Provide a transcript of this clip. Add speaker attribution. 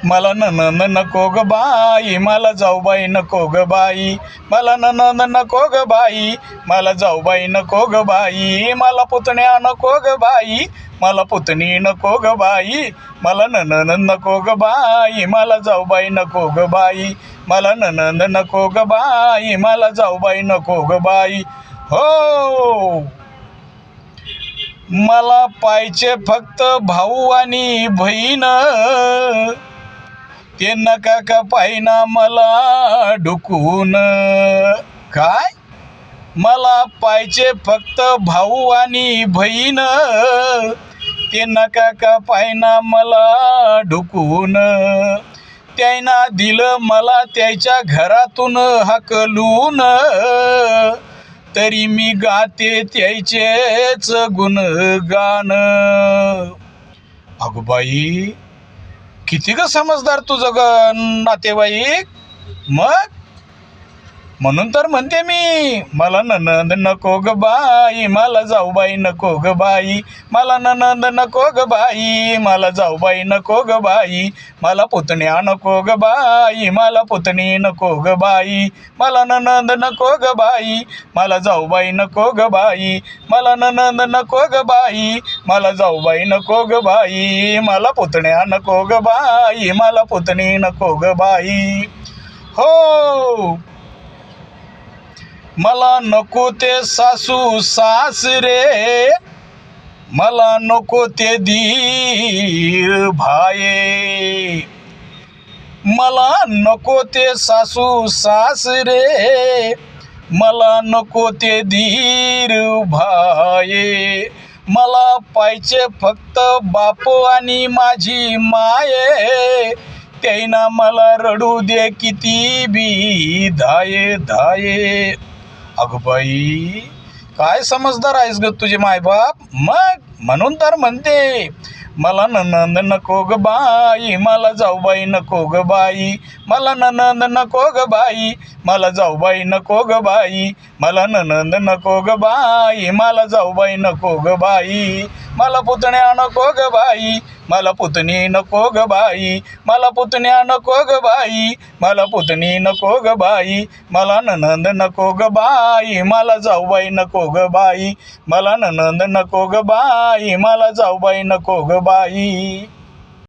Speaker 1: मला ननंद नको ग बाई, मला जाऊबाई नको ग बाई, मला ननंद नको ग बाई, मला जाऊबाई नको ग बाई, मला पुतण्या नको ग बाई, मला पुतणी नको ग बाई, मला ननंद नको ग बाई, मला जाऊबाई नको ग बाई, मला ननंद नको ग बाई, मला जाऊबाई नको ग बाई. हो, मला पाहिजे फक्त भाऊ आणि बहीण, ते नका का पाहिना मला ढुकून. काय? मला पाहिजे फक्त भाऊ आणि बहीण, ते नका का पाहिना मला ढुकून. त्याईना दिलं मला त्याच्या घरातून हाकलून, तरी मी गाते त्याचेच गुणगान. अगो बाई, किती ग समजदार तुझं ग नातेवाईक. मग म्हणून तर म्हणते मी, मला ननंद नको ग बाई, मला जाऊबाई नको ग बाई, मला ननंद नको ग बाई, मला जाऊबाई नको ग बाई, मला पुतण्या नको ग बाई, मला पुतणी नको ग बाई, मला ननंद नको ग बाई, मला जाऊबाई नको ग बाई, मला ननंद नको ग बाई, मला जाऊबाई नको ग बाई, मला पुतण्या नको ग बाई, मला पुतणी नको ग बाई. हो, मला नको ते सासू सासरे, मला नको ते दीर भाये, मला नको ते सासू सासरे, मला नको ते दीर भाये, मला पाहिजे फक्त बाप आणि माझी माये, त्याईना मला रडू दे किती बी धाये धाये. अगं बाई, काय समजदार आहेस ग तुझे मायबाप. मग म्हणून तर म्हणते, मला ननंद नको ग बाई, मला जाऊबाई नको ग बाई, मला ननंद नको ग बाई, मला जाऊबाई नको ग बाई, मला ननंद नको ग बाई, मला जाऊबाई नको ग बाई, मला पुतण्या नको ग बाई, मला पुतणी नको ग बाई, मला पुतण्या नको ग बाई, मला पुतणी नको ग बाई, मला ननंद नको ग बाई, मला जाऊबाई नको ग बाई, मला ननंद नको ग बाई, मला जाऊबाई नको ग बाई.